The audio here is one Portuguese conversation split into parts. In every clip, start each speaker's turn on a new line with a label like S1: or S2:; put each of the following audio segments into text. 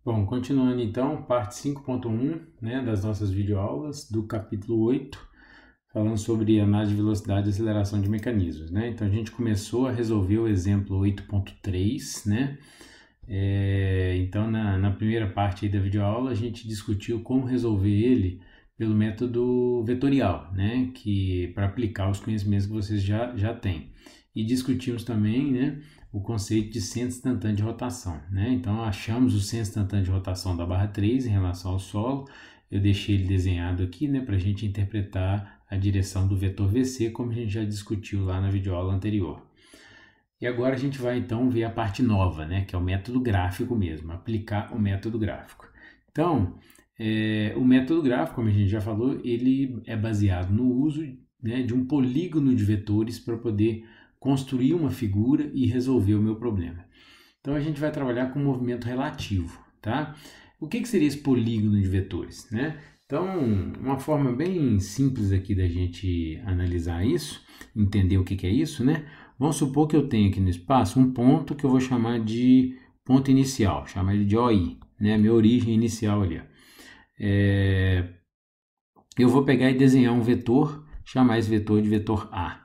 S1: Bom, continuando então, parte 5.1, né, das nossas videoaulas do capítulo 8, falando sobre análise de velocidade e aceleração de mecanismos, né? Então a gente começou a resolver o exemplo 8.3, né? Então na primeira parte aí da videoaula a gente discutiu como resolver ele pelo método vetorial, né? Que para aplicar os conhecimentos que vocês já têm. E discutimos também, né, o conceito de centro instantâneo de rotação, né? Então achamos o centro instantâneo de rotação da barra 3 em relação ao solo. Eu deixei ele desenhado aqui, né, para a gente interpretar a direção do vetor VC, como a gente já discutiu lá na videoaula anterior. E agora a gente vai então ver a parte nova, né, que é o método gráfico mesmo, aplicar o método gráfico. Então, o método gráfico, como a gente já falou, ele é baseado no uso, né, de um polígono de vetores para poder construir uma figura e resolver o meu problema. Então a gente vai trabalhar com movimento relativo, tá? O que seria esse polígono de vetores, né? Então, uma forma bem simples aqui da gente analisar isso, entender o que é isso, né? Vamos supor que eu tenho aqui no espaço um ponto que eu vou chamar de ponto inicial, chamar ele de OI, né? Minha origem inicial ali. Eu vou pegar e desenhar um vetor, chamar esse vetor de vetor A.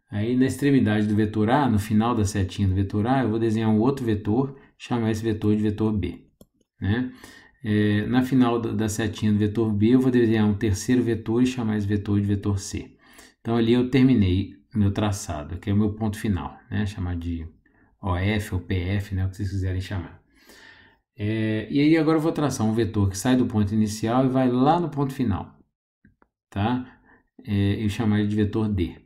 S1: Aí na extremidade do vetor A, no final da setinha do vetor A, eu vou desenhar um outro vetor, chamar esse vetor de vetor B, né? Na final da setinha do vetor B, eu vou desenhar um terceiro vetor e chamar esse vetor de vetor C. Então ali eu terminei meu traçado, que é o meu ponto final, né? Chamar de OF ou PF, né? O que vocês quiserem chamar. E aí agora eu vou traçar um vetor que sai do ponto inicial e vai lá no ponto final, tá? Eu chamar ele de vetor D.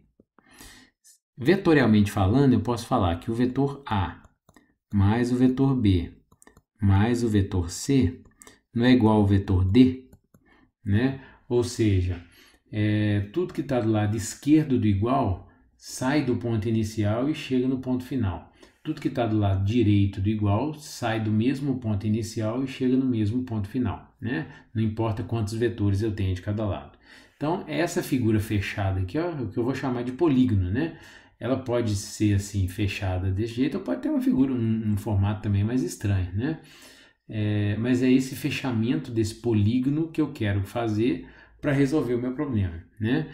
S1: Vetorialmente falando, eu posso falar que o vetor A mais o vetor B mais o vetor C não é igual ao vetor D, né? Ou seja, tudo que está do lado esquerdo do igual sai do ponto inicial e chega no ponto final. Tudo que está do lado direito do igual sai do mesmo ponto inicial e chega no mesmo ponto final, né? Não importa quantos vetores eu tenho de cada lado. Então, essa figura fechada aqui, ó, é o que eu vou chamar de polígono, né? Ela pode ser assim, fechada desse jeito, ou pode ter uma figura, um formato também mais estranho, né? Mas é esse fechamento desse polígono que eu quero fazer para resolver o meu problema, né?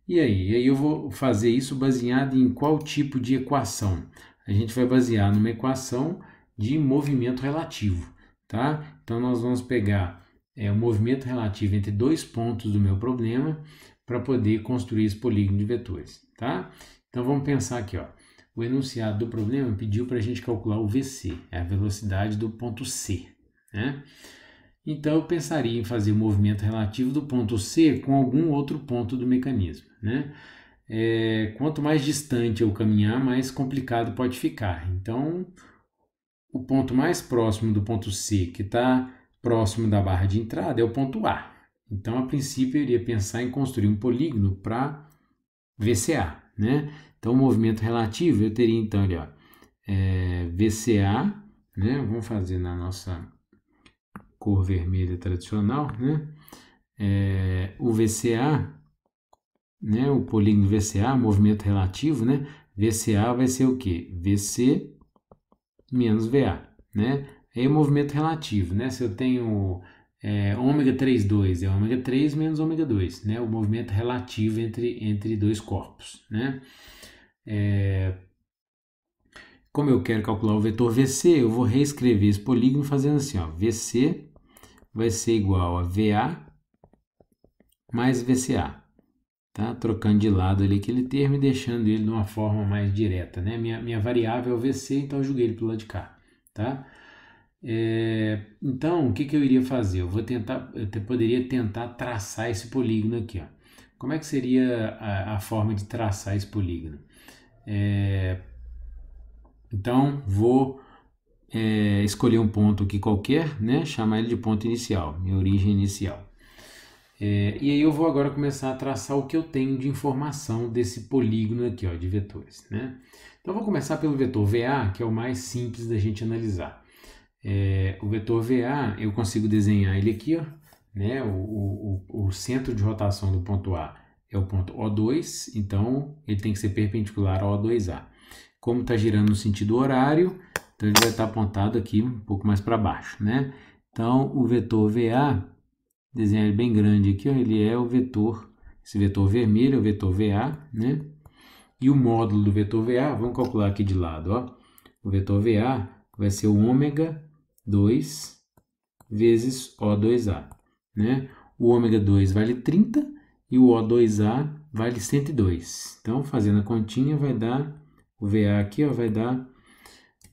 S1: E aí eu vou fazer isso baseado em qual tipo de equação? A gente vai basear numa equação de movimento relativo, tá? Então nós vamos pegar o movimento relativo entre dois pontos do meu problema para poder construir esse polígono de vetores, tá? Então vamos pensar aqui, ó. O enunciado do problema pediu para a gente calcular o VC, é a velocidade do ponto C, né? Então eu pensaria em fazer o movimento relativo do ponto C com algum outro ponto do mecanismo, né? Quanto mais distante eu caminhar, mais complicado pode ficar. Então, o ponto mais próximo do ponto C, que está próximo da barra de entrada, é o ponto A. Então, a princípio, eu iria pensar em construir um polígono para VCA, né? Então, o movimento relativo, eu teria então ali, ó, VCA, né? Vamos fazer na nossa cor vermelha tradicional, né? O VCA, né? O polígono VCA, movimento relativo, né? VCA vai ser o quê? VC menos VA, né? Aí o movimento relativo, né? Se eu tenho ômega 3,2 é ômega 3 menos ômega 2, né? O movimento relativo entre dois corpos, né? Como eu quero calcular o vetor VC, eu vou reescrever esse polígono fazendo assim, ó, VC vai ser igual a VA mais VCA, tá? Trocando de lado ali aquele termo e deixando ele de uma forma mais direta, né? Minha variável é o VC, então eu joguei ele para o lado de cá, tá? Então, o que eu iria fazer? Eu poderia tentar traçar esse polígono aqui, ó. Como é que seria a forma de traçar esse polígono? Então, vou escolher um ponto aqui qualquer, né? Chamar ele de ponto inicial, minha origem inicial. E aí eu vou agora começar a traçar o que eu tenho de informação desse polígono aqui, ó, de vetores, né? Então, eu vou começar pelo vetor VA, que é o mais simples da gente analisar. O vetor VA, eu consigo desenhar ele aqui, ó, né? O centro de rotação do ponto A é o ponto O2, então ele tem que ser perpendicular ao O2A. Como está girando no sentido horário, então ele vai estar apontado aqui um pouco mais para baixo, né? Então, o vetor VA, desenhar ele bem grande aqui, ó, ele é o vetor, esse vetor vermelho é o vetor VA, né? E o módulo do vetor VA, vamos calcular aqui de lado, ó. O vetor VA vai ser o ômega 2 vezes O2A, né? O ômega 2 vale 30 e o O2A vale 102. Então, fazendo a continha, vai dar, o VA aqui, ó, vai dar,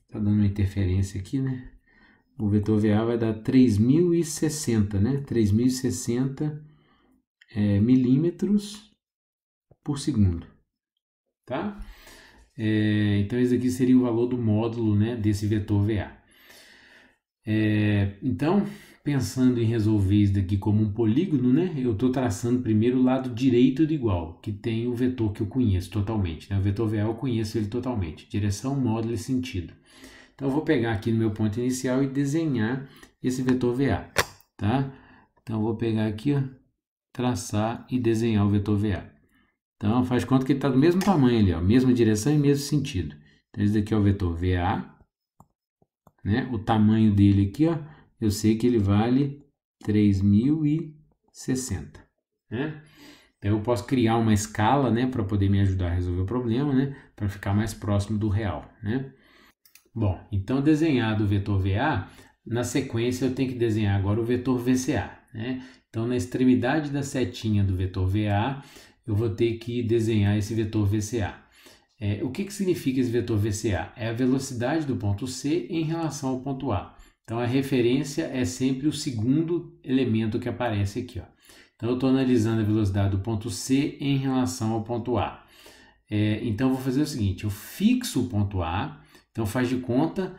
S1: tá dando uma interferência aqui, né? O vetor VA vai dar 3.060, né? 3.060 milímetros por segundo, tá? Então, esse aqui seria o valor do módulo, né, desse vetor VA. Então, pensando em resolver isso daqui como um polígono, né, eu estou traçando primeiro o lado direito do igual, que tem o vetor que eu conheço totalmente, né? O vetor VA eu conheço ele totalmente, direção, módulo e sentido. Então, eu vou pegar aqui no meu ponto inicial e desenhar esse vetor VA, tá? Então, eu vou pegar aqui, ó, traçar e desenhar o vetor VA. Então, faz conta que ele está do mesmo tamanho ali, ó, mesma direção e mesmo sentido. Então, esse daqui é o vetor VA, né? O tamanho dele aqui, ó, eu sei que ele vale 3.060, né? Então, eu posso criar uma escala, né, para poder me ajudar a resolver o problema, né, para ficar mais próximo do real, né? Bom, então desenhado o vetor VA, na sequência eu tenho que desenhar agora o vetor VCA, né? Então, na extremidade da setinha do vetor VA, eu vou ter que desenhar esse vetor VCA. O que significa esse vetor VCA? É a velocidade do ponto C em relação ao ponto A. Então, a referência é sempre o segundo elemento que aparece aqui, ó. Então, eu estou analisando a velocidade do ponto C em relação ao ponto A. Então, eu vou fazer o seguinte, eu fixo o ponto A, então faz de conta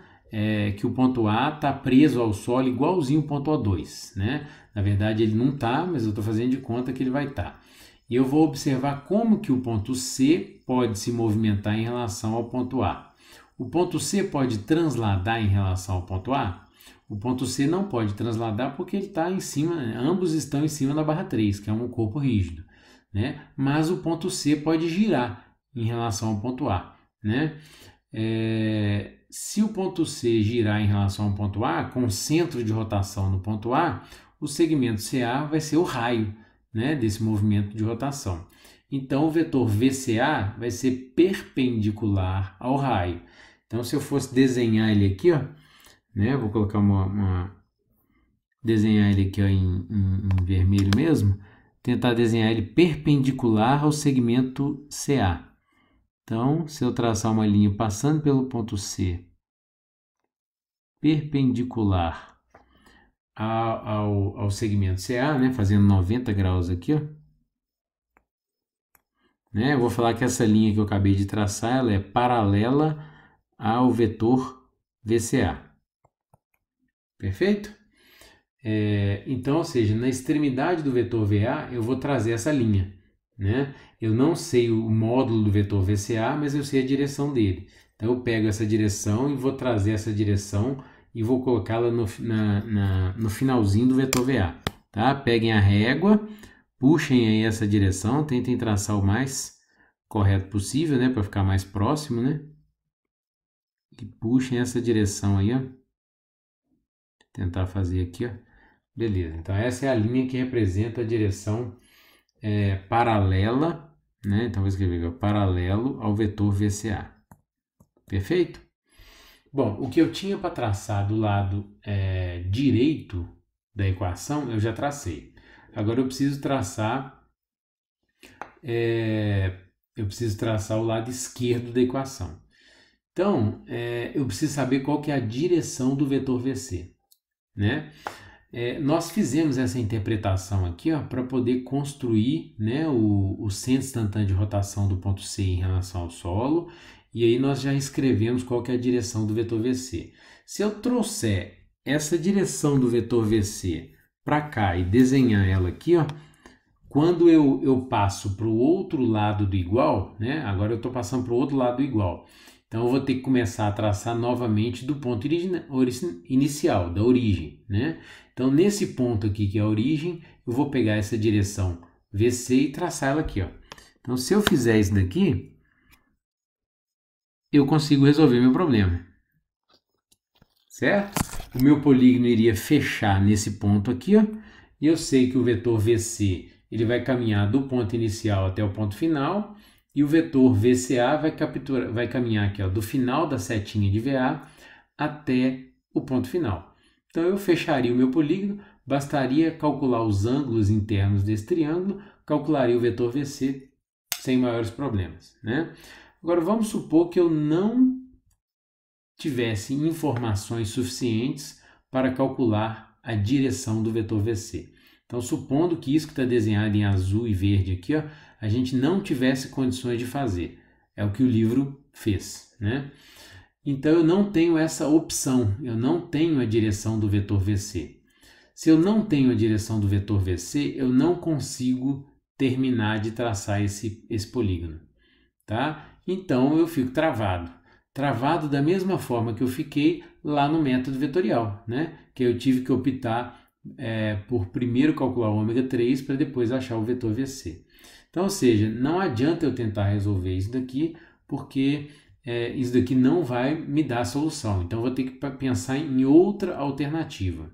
S1: que o ponto A está preso ao solo igualzinho o ponto O2, né? Na verdade, ele não está, mas eu estou fazendo de conta que ele vai estar. E eu vou observar como que o ponto C pode se movimentar em relação ao ponto A. O ponto C pode transladar em relação ao ponto A? O ponto C não pode transladar porque ele está em cima, ambos estão em cima da barra 3, que é um corpo rígido, né? Mas o ponto C pode girar em relação ao ponto A, né? Se o ponto C girar em relação ao ponto A, com centro de rotação no ponto A, o segmento CA vai ser o raio, né, desse movimento de rotação. Então, o vetor VCA vai ser perpendicular ao raio. Então, se eu fosse desenhar ele aqui, ó, né, vou colocar desenhar ele aqui, ó, em vermelho mesmo, tentar desenhar ele perpendicular ao segmento CA. Então, se eu traçar uma linha passando pelo ponto C, perpendicular ao segmento CA, né, fazendo 90 graus aqui, ó, né, eu vou falar que essa linha que eu acabei de traçar, ela é paralela ao vetor VCA. Perfeito? Então, ou seja, na extremidade do vetor VA, eu vou trazer essa linha, né? Eu não sei o módulo do vetor VCA, mas eu sei a direção dele. Então, eu pego essa direção e vou trazer essa direção e vou colocá-la no finalzinho do vetor VA, tá? Peguem a régua, puxem aí essa direção, tentem traçar o mais correto possível, né? Para ficar mais próximo, né? E puxem essa direção aí, ó. Tentar fazer aqui, ó. Beleza, então essa é a linha que representa a direção paralela, né? Então vou escrever aqui, paralelo ao vetor VCA. Perfeito? Bom, o que eu tinha para traçar do lado direito da equação, eu já tracei. Agora eu preciso traçar o lado esquerdo da equação. Então, eu preciso saber qual que é a direção do vetor VC, né? Nós fizemos essa interpretação aqui para poder construir, né, o centro instantâneo de rotação do ponto C em relação ao solo, e aí nós já escrevemos qual que é a direção do vetor VC. Se eu trouxer essa direção do vetor VC para cá e desenhar ela aqui, ó, quando eu passo para o outro lado do igual, né, agora eu estou passando para o outro lado do igual, então eu vou ter que começar a traçar novamente do ponto inicial, da origem, né? Então, nesse ponto aqui, que é a origem, eu vou pegar essa direção VC e traçar ela aqui, ó. Então, se eu fizer isso daqui, eu consigo resolver meu problema. certo? O meu polígono iria fechar nesse ponto aqui, ó, e eu sei que o vetor VC ele vai caminhar do ponto inicial até o ponto final, e o vetor VCA vai caminhar aqui, ó, do final da setinha de VA até o ponto final. Então eu fecharia o meu polígono, bastaria calcular os ângulos internos desse triângulo, calcularia o vetor VC sem maiores problemas, né? Agora vamos supor que eu não tivesse informações suficientes para calcular a direção do vetor VC. Então, supondo que isso que está desenhado em azul e verde aqui, ó, a gente não tivesse condições de fazer. É o que o livro fez, né? Então, eu não tenho essa opção, eu não tenho a direção do vetor VC. Se eu não tenho a direção do vetor VC, eu não consigo terminar de traçar esse polígono, tá? Então, eu fico travado. Travado da mesma forma que eu fiquei lá no método vetorial, né? Que eu tive que optar por primeiro calcular o ômega 3 para depois achar o vetor VC. Então, ou seja, não adianta eu tentar resolver isso daqui, porque isso daqui não vai me dar a solução. Então, eu vou ter que pensar em outra alternativa.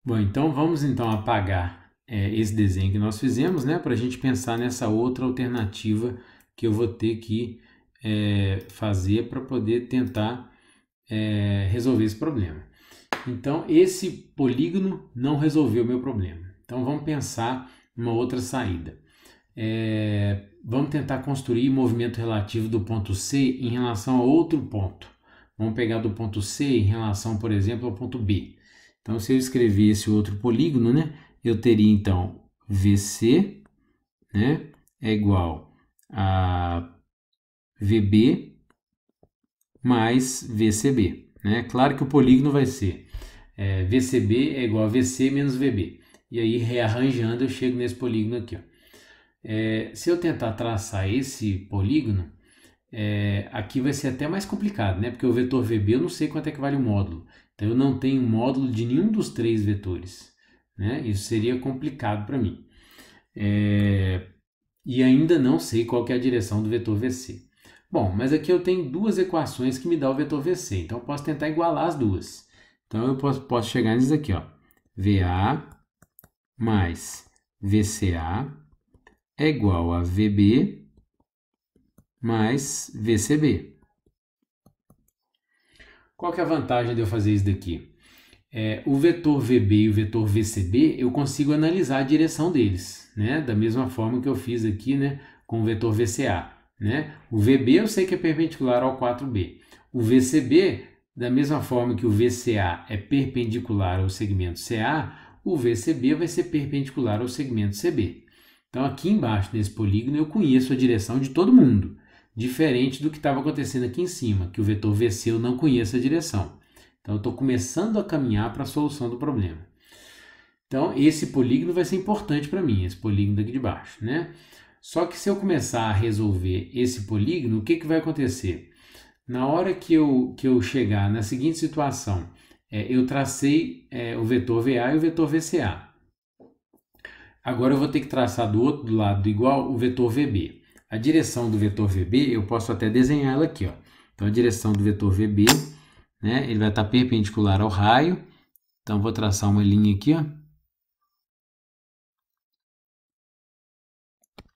S1: Bom, então vamos então apagar esse desenho que nós fizemos, né? Para a gente pensar nessa outra alternativa que eu vou ter que fazer para poder tentar resolver esse problema. Então, esse polígono não resolveu o meu problema. Então, vamos pensar numa outra saída. Vamos tentar construir movimento relativo do ponto C em relação a outro ponto. Vamos pegar do ponto C em relação, por exemplo, ao ponto B. Então, se eu escrever esse outro polígono, né, eu teria, então, VC, né, é igual a VB mais VCB. Né? Claro que o polígono vai ser VCB é igual a VC menos VB. E aí, rearranjando, eu chego nesse polígono aqui. Ó. Se eu tentar traçar esse polígono, aqui vai ser até mais complicado, né? Porque o vetor VB eu não sei quanto é que vale o módulo. Então, eu não tenho módulo de nenhum dos três vetores. Né? Isso seria complicado para mim. E ainda não sei qual que é a direção do vetor VC. Bom, mas aqui eu tenho duas equações que me dão o vetor VC, então eu posso tentar igualar as duas. Então eu posso chegar nisso aqui, ó. VA mais VCA é igual a VB mais VCB. Qual que é a vantagem de eu fazer isso daqui? O vetor VB e o vetor VCB, eu consigo analisar a direção deles, né? Da mesma forma que eu fiz aqui, né, com o vetor VCA. Né? O VB eu sei que é perpendicular ao 4B. O VCB, da mesma forma que o VCA é perpendicular ao segmento CA, o VCB vai ser perpendicular ao segmento CB. Então aqui embaixo nesse polígono eu conheço a direção de todo mundo, diferente do que estava acontecendo aqui em cima, que o vetor VC eu não conheço a direção. Então eu estou começando a caminhar para a solução do problema. Então esse polígono vai ser importante para mim, esse polígono daqui de baixo, né? Só que se eu começar a resolver esse polígono, o que vai acontecer? Na hora que eu chegar na seguinte situação, eu tracei o vetor VA e o vetor VCA. Agora eu vou ter que traçar do outro lado igual o vetor VB. A direção do vetor VB, eu posso até desenhar ela aqui. Ó. Então a direção do vetor VB, né, ele vai estar perpendicular ao raio. Então vou traçar uma linha aqui, ó.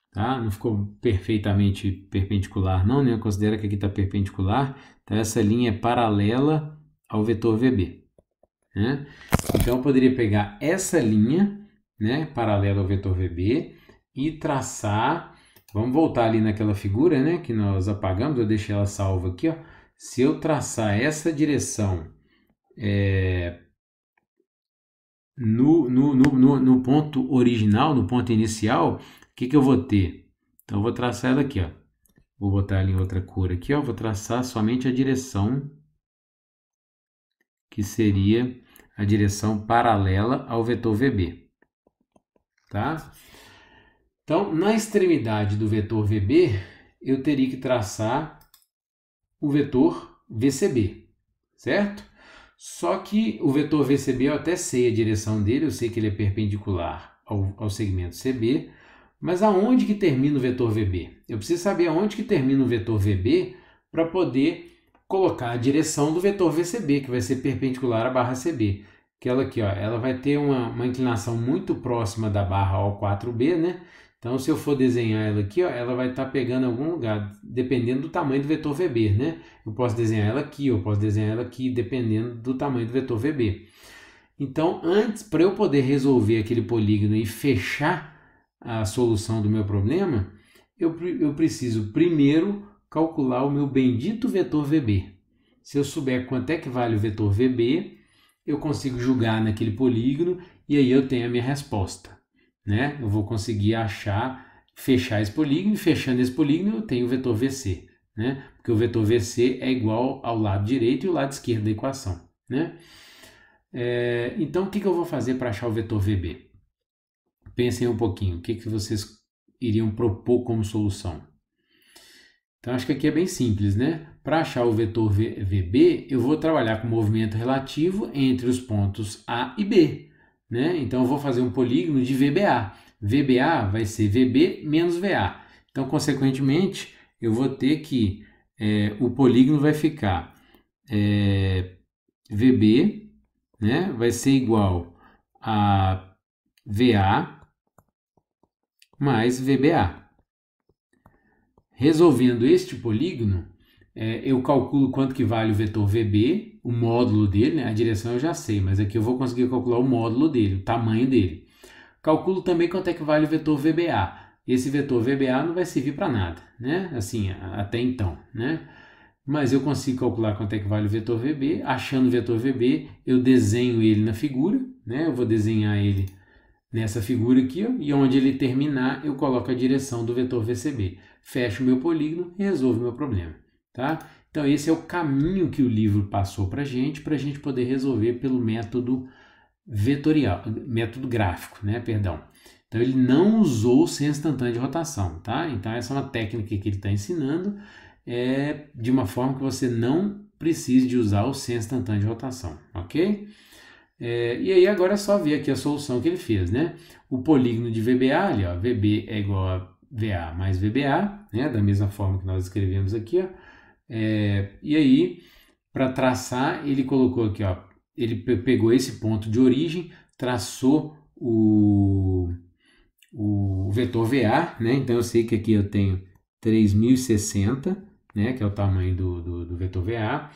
S1: Tá? Não ficou perfeitamente perpendicular não, né? Eu considero que aqui está perpendicular, então essa linha é paralela ao vetor VB. Né? Então eu poderia pegar essa linha, né, paralela ao vetor VB e traçar, vamos voltar ali naquela figura, né, que nós apagamos, eu deixei ela salva aqui, ó. Se eu traçar essa direção no ponto original, no ponto inicial, o que eu vou ter? Então, eu vou traçar ela aqui, ó. Vou botar ela em outra cor aqui, ó. Vou traçar somente a direção, que seria a direção paralela ao vetor VB. Tá? Então, na extremidade do vetor VB, eu teria que traçar o vetor VCB, certo? Só que o vetor VCB eu até sei a direção dele, eu sei que ele é perpendicular ao segmento CB, mas aonde que termina o vetor VB? Eu preciso saber aonde que termina o vetor VB para poder colocar a direção do vetor VCB, que vai ser perpendicular à barra CB. Aquela aqui, ó, ela vai ter uma inclinação muito próxima da barra O4B, né? Então, se eu for desenhar ela aqui, ó, ela vai estar pegando em algum lugar, dependendo do tamanho do vetor VB, né? Eu posso desenhar ela aqui, eu posso desenhar ela aqui, dependendo do tamanho do vetor VB. Então, antes, para eu poder resolver aquele polígono e fechar a solução do meu problema, eu preciso primeiro calcular o meu bendito vetor VB. Se eu souber quanto é que vale o vetor VB, eu consigo jogar naquele polígono e aí eu tenho a minha resposta, né? Eu vou conseguir fechar esse polígono, e fechando esse polígono eu tenho o vetor VC, né? Porque o vetor VC é igual ao lado direito e o lado esquerdo da equação, né? Então, o que eu vou fazer para achar o vetor VB? Pensem um pouquinho, o que vocês iriam propor como solução? Então, acho que aqui é bem simples, né? Para achar o vetor VB, eu vou trabalhar com movimento relativo entre os pontos A e B, né? Então, eu vou fazer um polígono de VBA. VBA vai ser VB menos VA. Então, consequentemente, eu vou ter que o polígono vai ficar VB, né? Vai ser igual a VA mais VBA. Resolvendo este polígono, eu calculo quanto que vale o vetor VB, o módulo dele, né? A direção eu já sei, mas aqui eu vou conseguir calcular o módulo dele, o tamanho dele. Calculo também quanto é que vale o vetor VBA. Esse vetor VBA não vai servir para nada, né? Assim, até então, né? Mas eu consigo calcular quanto é que vale o vetor VB. Achando o vetor VB, eu desenho ele na figura, né? Eu vou desenhar ele nessa figura aqui, ó, e onde ele terminar, eu coloco a direção do vetor VCB. Fecho o meu polígono e resolvo o meu problema, tá? Então, esse é o caminho que o livro passou para a gente poder resolver pelo método vetorial, método gráfico, né? Perdão. Então, ele não usou o senso instantâneo de rotação, tá? Então, essa é uma técnica que ele está ensinando, de uma forma que você não precise de usar o senso instantâneo de rotação, ok? E aí agora é só ver aqui a solução que ele fez, né? O polígono de VBA ali, ó, VB é igual a VA mais VBA, né? Da mesma forma que nós escrevemos aqui, ó. E aí, para traçar, ele colocou aqui, ó, ele pegou esse ponto de origem, traçou o vetor VA, né? Então eu sei que aqui eu tenho 3060, né? Que é o tamanho do vetor VA.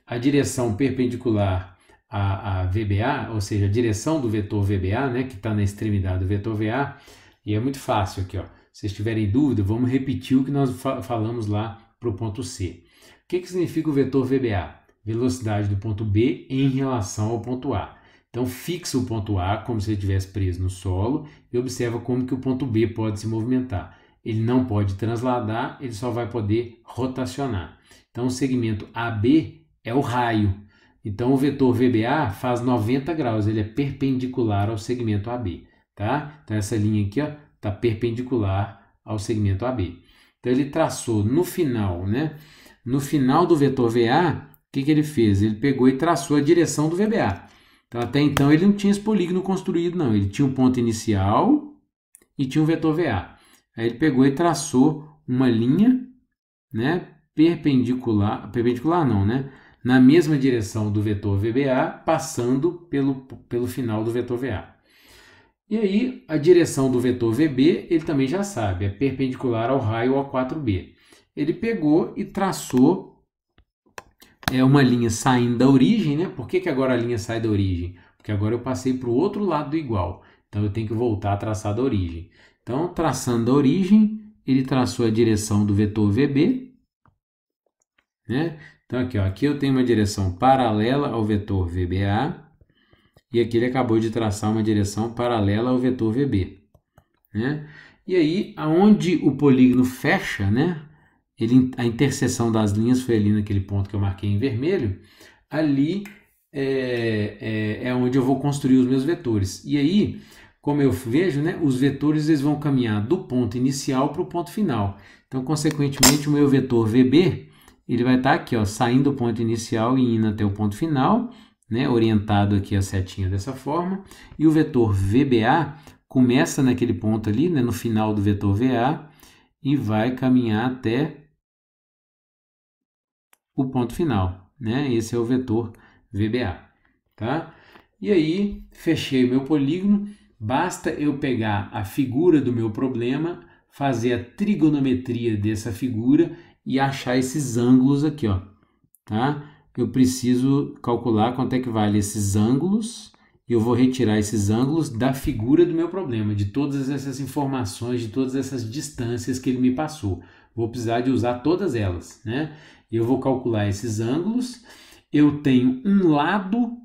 S1: A direção perpendicular a VBA, ou seja, a direção do vetor VBA, né, que está na extremidade do vetor VA, e é muito fácil aqui, ó. Se vocês tiverem dúvida, vamos repetir o que nós falamos lá para o ponto C. O que significa o vetor VBA? Velocidade do ponto B em relação ao ponto A. Então, fixa o ponto A como se ele estivesse preso no solo e observa como que o ponto B pode se movimentar. Ele não pode transladar, ele só vai poder rotacionar. Então, o segmento AB é o raio. Então, o vetor VBA faz 90 graus, ele é perpendicular ao segmento AB, tá? Então, essa linha aqui está perpendicular ao segmento AB. Então, ele traçou no final, né? No final do vetor VA, o que ele fez? Ele pegou e traçou a direção do VBA. Então, até então, ele não tinha esse polígono construído, não. Ele tinha um ponto inicial e tinha um vetor VA. Aí, ele pegou e traçou uma linha, né? Perpendicular não, né? Na mesma direção do vetor VBA, passando pelo final do vetor VA. E aí, a direção do vetor VB, ele também já sabe, é perpendicular ao raio O4B. Ele pegou e traçou uma linha saindo da origem, né? Por que agora a linha sai da origem? Porque agora eu passei para o outro lado do igual. Então, eu tenho que voltar a traçar da origem. Então, traçando da origem, ele traçou a direção do vetor VB, né? Então, aqui eu tenho uma direção paralela ao vetor VBA e aqui ele acabou de traçar uma direção paralela ao vetor VB, né? E aí, aonde o polígono fecha, né? A interseção das linhas foi ali naquele ponto que eu marquei em vermelho. Ali é onde eu vou construir os meus vetores. E aí, como eu vejo, né? Os vetores eles vão caminhar do ponto inicial para o ponto final. Então, consequentemente, o meu vetor VB ele vai estar aqui, ó, saindo do ponto inicial e indo até o ponto final, né, orientado aqui a setinha dessa forma. E o vetor VBA começa naquele ponto ali, né, no final do vetor VA, e vai caminhar até o ponto final, né? Esse é o vetor VBA, tá? E aí, fechei o meu polígono, basta eu pegar a figura do meu problema, fazer a trigonometria dessa figura e achar esses ângulos aqui, ó, tá? Eu preciso calcular quanto é que vale esses ângulos e eu vou retirar esses ângulos da figura do meu problema, de todas essas informações, de todas essas distâncias que ele me passou. Vou precisar de usar todas elas, né? Eu vou calcular esses ângulos, eu tenho um lado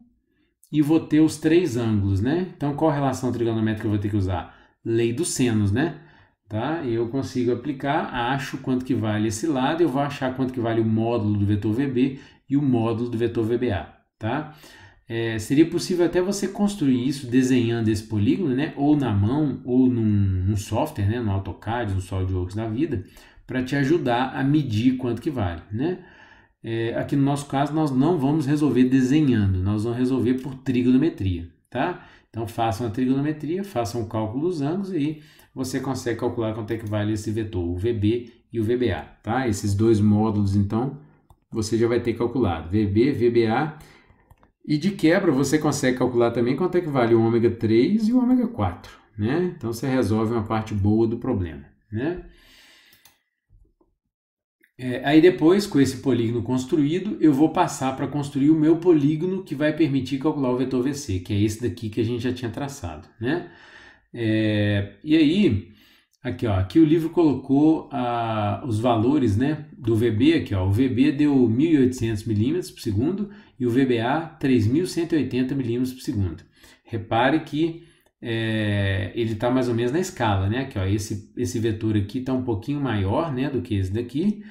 S1: e vou ter os três ângulos, né? Então, qual a relação trigonométrica eu vou ter que usar? Lei dos senos, né? Tá? Eu consigo aplicar, acho quanto que vale esse lado, eu vou achar quanto que vale o módulo do vetor VB e o módulo do vetor VBA, tá? Seria possível até você construir isso desenhando esse polígono, né? Ou na mão, ou num software, né? No AutoCAD, no SolidWorks da vida, para te ajudar a medir quanto que vale, né? Aqui no nosso caso, nós não vamos resolver desenhando, nós vamos resolver por trigonometria, tá? Então, façam a trigonometria, façam o cálculo dos ângulos e aí você consegue calcular quanto é que vale esse vetor, o VB e o VBA, tá? Esses dois módulos, então, você já vai ter calculado, VB, VBA, e de quebra você consegue calcular também quanto é que vale o ômega 3 e o ômega 4, né? Então, você resolve uma parte boa do problema, né? Aí depois, com esse polígono construído, eu vou passar para construir o meu polígono que vai permitir calcular o vetor VC, que é esse daqui que a gente já tinha traçado, né? E aí, aqui, ó, aqui o livro colocou os valores, né, do VB, aqui, ó, o VB deu 1.800 milímetros por segundo e o VBA 3.180 milímetros por segundo. Repare que ele está mais ou menos na escala, né? Aqui, ó, esse vetor aqui está um pouquinho maior, né, do que esse daqui.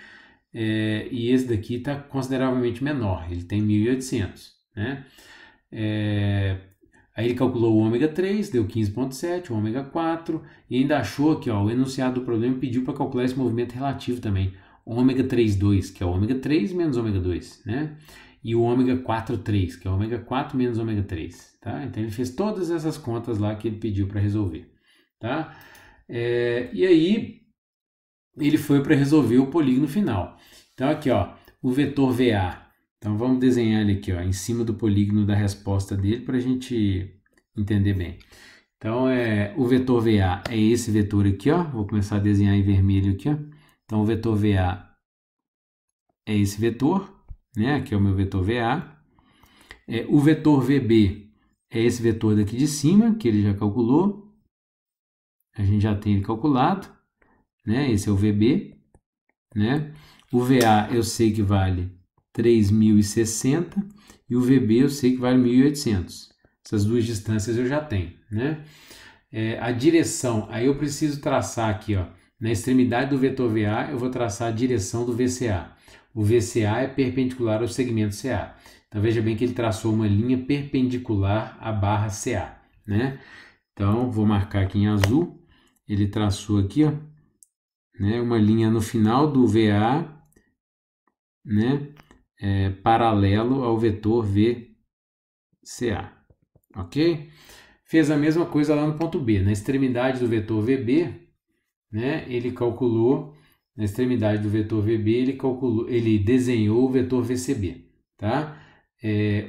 S1: E esse daqui está consideravelmente menor, ele tem 1.800, né? Aí ele calculou o ômega 3, deu 15,7, o ômega 4, e ainda achou aqui, ó, o enunciado do problema pediu para calcular esse movimento relativo também, ômega 3,2, que é o ômega 3 menos ômega 2, né? E o ômega 4,3, que é o ômega 4 menos ômega 3, tá? Então ele fez todas essas contas lá que ele pediu para resolver, tá? E aí ele foi para resolver o polígono final. Então aqui, ó, o vetor VA. Então vamos desenhar ele aqui, ó, em cima do polígono da resposta dele para a gente entender bem. Então o vetor VA é esse vetor aqui, ó. Vou começar a desenhar em vermelho aqui, ó. Então o vetor VA é esse vetor, né? Aqui é o meu vetor VA. O vetor VB é esse vetor daqui de cima, que ele já calculou. A gente já tem ele calculado, né? Esse é o VB, né? O VA eu sei que vale 3.060 e o VB eu sei que vale 1.800. Essas duas distâncias eu já tenho, né? A direção, aí eu preciso traçar aqui, ó, na extremidade do vetor VA eu vou traçar a direção do VCA. O VCA é perpendicular ao segmento CA. Então veja bem que ele traçou uma linha perpendicular à barra CA, né? Então vou marcar aqui em azul. Ele traçou aqui, ó, né, uma linha no final do VA, né, paralelo ao vetor VCA, ok? Fez a mesma coisa lá no ponto B, na extremidade do vetor VB, né, ele calculou, na extremidade do vetor VB, ele desenhou o vetor VCB, tá?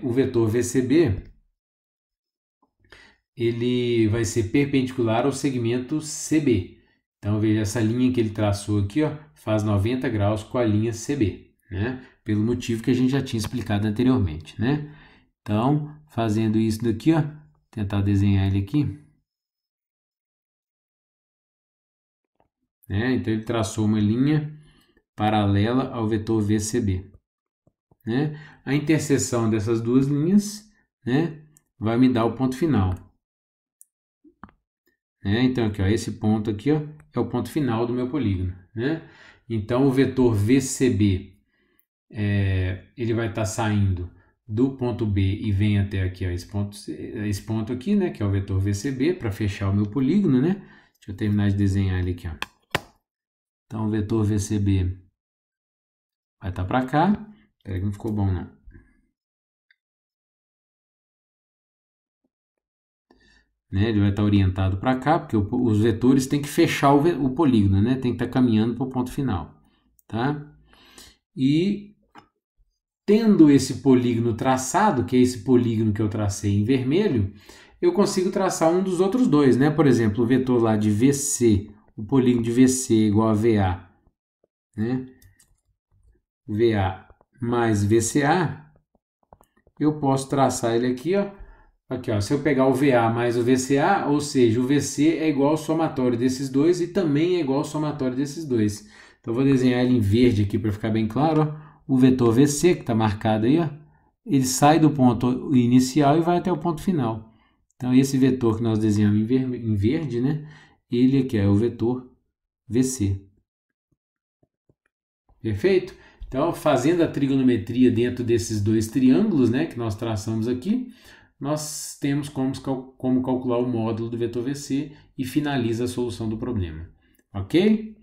S1: O vetor VCB, ele vai ser perpendicular ao segmento CB. Então, veja, essa linha que ele traçou aqui, ó, faz 90 graus com a linha CB, né? Pelo motivo que a gente já tinha explicado anteriormente, né? Então, fazendo isso daqui, ó, tentar desenhar ele aqui, né? Então, ele traçou uma linha paralela ao vetor VCB, né? A interseção dessas duas linhas, né, vai me dar o ponto final, né? Então, aqui, ó, esse ponto aqui, ó, é o ponto final do meu polígono, né? Então, o vetor VCB, ele vai estar saindo do ponto B e vem até aqui, ó, esse ponto aqui, né, que é o vetor VCB, para fechar o meu polígono, né? Deixa eu terminar de desenhar ele aqui, ó. Então, o vetor VCB vai estar para cá. Espera que não ficou bom, não. Né, ele vai estar orientado para cá, porque os vetores têm que fechar o polígono, né? Tem que estar caminhando para o ponto final, tá? E tendo esse polígono traçado, que é esse polígono que eu tracei em vermelho, eu consigo traçar um dos outros dois, né? Por exemplo, o vetor lá de VC, o polígono de VC é igual a VA, né? VA mais VCA, eu posso traçar ele aqui, ó. Aqui, ó, se eu pegar o VA mais o VCA, ou seja, o VC é igual ao somatório desses dois e também é igual ao somatório desses dois. Então, eu vou desenhar ele em verde aqui para ficar bem claro, ó. O vetor VC, que está marcado aí, ó, ele sai do ponto inicial e vai até o ponto final. Então, esse vetor que nós desenhamos em verde, né? Ele aqui é o vetor VC. Perfeito? Então, fazendo a trigonometria dentro desses dois triângulos, né, que nós traçamos aqui, nós temos como calcular o módulo do vetor VC e finaliza a solução do problema. Ok?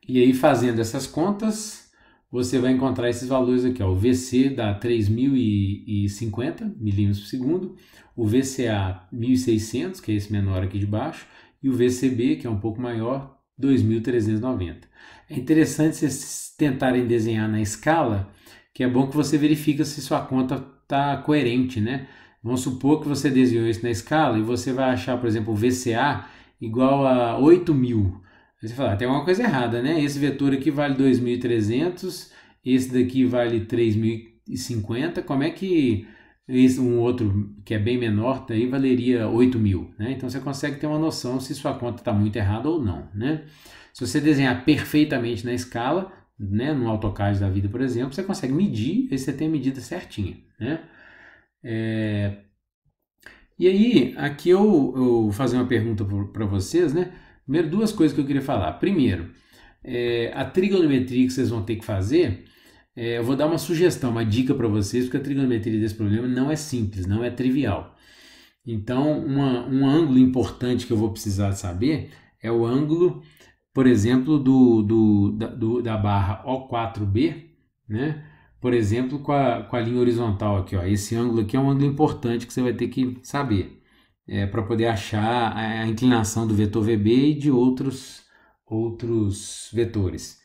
S1: E aí, fazendo essas contas, você vai encontrar esses valores aqui. Ó. O VC dá 3.050 milímetros por segundo, o VCA 1.600, que é esse menor aqui de baixo, e o VCB, que é um pouco maior, 2.390. É interessante vocês tentarem desenhar na escala, que é bom que você verifique se sua conta está coerente, né? Vamos supor que você desenhou isso na escala e você vai achar, por exemplo, o VCA igual a 8.000. Aí você fala, tem alguma coisa errada, né? Esse vetor aqui vale 2.300, esse daqui vale 3.050, como é que um outro que é bem menor daí valeria 8.000, né? Então você consegue ter uma noção se sua conta está muito errada ou não, né? Se você desenhar perfeitamente na escala, né, no AutoCAD da vida, por exemplo, você consegue medir, aí você tem a medida certinha, né? E aí, aqui eu vou fazer uma pergunta para vocês, né? Primeiro, duas coisas que eu queria falar. Primeiro, a trigonometria que vocês vão ter que fazer, eu vou dar uma sugestão, uma dica para vocês, porque a trigonometria desse problema não é simples, não é trivial. Então, um ângulo importante que eu vou precisar saber é o ângulo, por exemplo, da barra O4B, né? Por exemplo, com a linha horizontal aqui, ó. Esse ângulo aqui é um ângulo importante que você vai ter que saber para poder achar a inclinação do vetor VB e de outros vetores.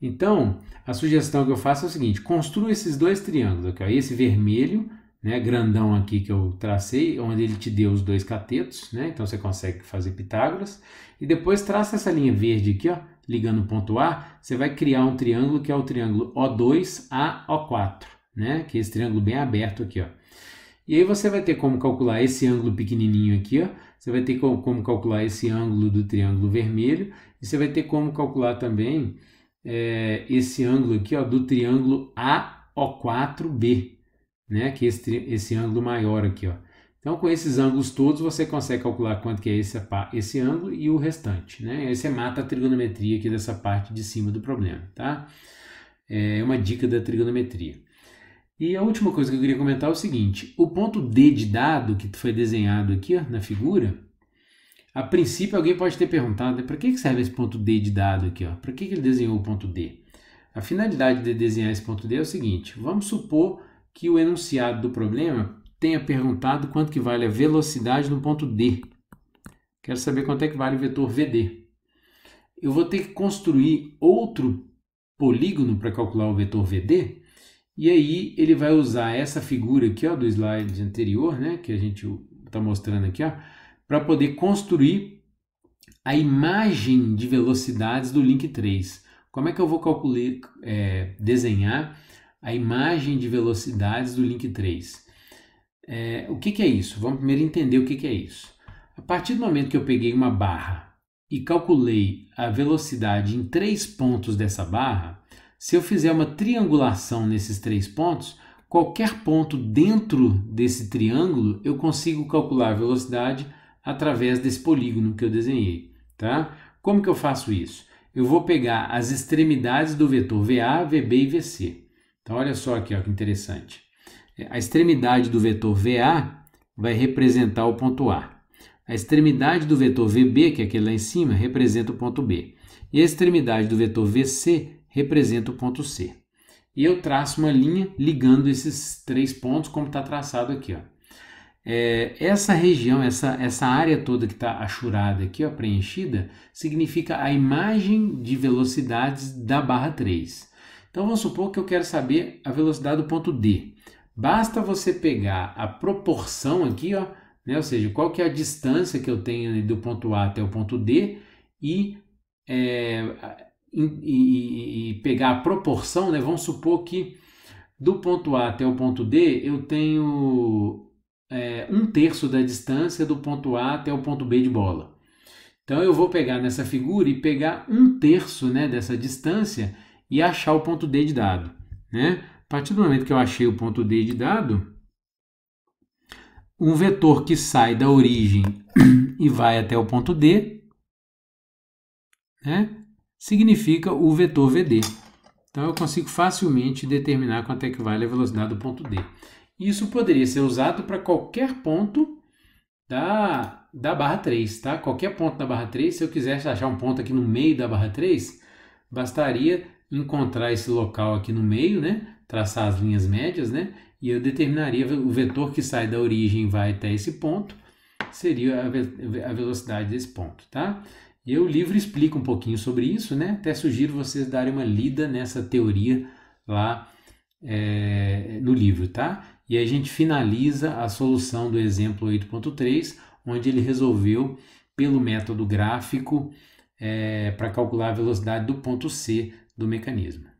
S1: Então, a sugestão que eu faço é o seguinte: construa esses dois triângulos aqui, ó. Esse vermelho, né, grandão aqui que eu tracei, onde ele te deu os dois catetos, né? Então você consegue fazer Pitágoras. E depois traça essa linha verde aqui, ó, ligando o ponto A, você vai criar um triângulo que é o triângulo O2AO4, né? Que é esse triângulo bem aberto aqui, ó. E aí você vai ter como calcular esse ângulo pequenininho aqui, ó. Você vai ter como calcular esse ângulo do triângulo vermelho e você vai ter como calcular também esse ângulo aqui, ó, do triângulo AO4B, né? Que é esse ângulo maior aqui, ó. Então, com esses ângulos todos, você consegue calcular quanto que é esse ângulo e o restante, né? Aí você mata a trigonometria aqui dessa parte de cima do problema, tá? É uma dica da trigonometria. E a última coisa que eu queria comentar é o seguinte: o ponto D de dado que foi desenhado aqui, ó, na figura, a princípio alguém pode ter perguntado para que serve esse ponto D de dado aqui, ó? Para que ele desenhou o ponto D? A finalidade de desenhar esse ponto D é o seguinte: vamos supor que o enunciado do problema tenha perguntado quanto que vale a velocidade no ponto D. Quero saber quanto é que vale o vetor VD. Eu vou ter que construir outro polígono para calcular o vetor VD, e aí ele vai usar essa figura aqui, ó, do slide anterior, né, que a gente está mostrando aqui, ó, para poder construir a imagem de velocidades do link 3. Como é que eu vou desenhar a imagem de velocidades do link 3? O que é isso? Vamos primeiro entender o que é isso. A partir do momento que eu peguei uma barra e calculei a velocidade em 3 pontos dessa barra, se eu fizer uma triangulação nesses 3 pontos, qualquer ponto dentro desse triângulo eu consigo calcular a velocidade através desse polígono que eu desenhei, tá? Como que eu faço isso? Eu vou pegar as extremidades do vetor VA, VB e VC. Então olha só aqui, ó, que interessante. A extremidade do vetor VA vai representar o ponto A. A extremidade do vetor VB, que é aquele lá em cima, representa o ponto B. E a extremidade do vetor VC representa o ponto C. E eu traço uma linha ligando esses 3 pontos, como está traçado aqui, ó. Essa região, essa área toda que está achurada aqui, ó, preenchida, significa a imagem de velocidades da barra 3. Então vamos supor que eu quero saber a velocidade do ponto D. Basta você pegar a proporção aqui, ó, né? Ou seja, qual que é a distância que eu tenho do ponto A até o ponto D e pegar a proporção, né? Vamos supor que do ponto A até o ponto D eu tenho 1/3 da distância do ponto A até o ponto B de bola. Então eu vou pegar nessa figura e pegar 1/3, né, dessa distância e achar o ponto D de dado, né? A partir do momento que eu achei o ponto D de dado, um vetor que sai da origem e vai até o ponto D, né, significa o vetor VD. Então eu consigo facilmente determinar quanto é que vale a velocidade do ponto D. Isso poderia ser usado para qualquer ponto da barra 3, tá? Qualquer ponto da barra 3, se eu quisesse achar um ponto aqui no meio da barra 3, bastaria encontrar esse local aqui no meio, né? Traçar as linhas médias, né? E eu determinaria o vetor que sai da origem e vai até esse ponto, seria a velocidade desse ponto, tá? E o livro explica um pouquinho sobre isso, né? Até sugiro vocês darem uma lida nessa teoria lá no livro, tá? E aí a gente finaliza a solução do exemplo 8.3, onde ele resolveu pelo método gráfico para calcular a velocidade do ponto C do mecanismo.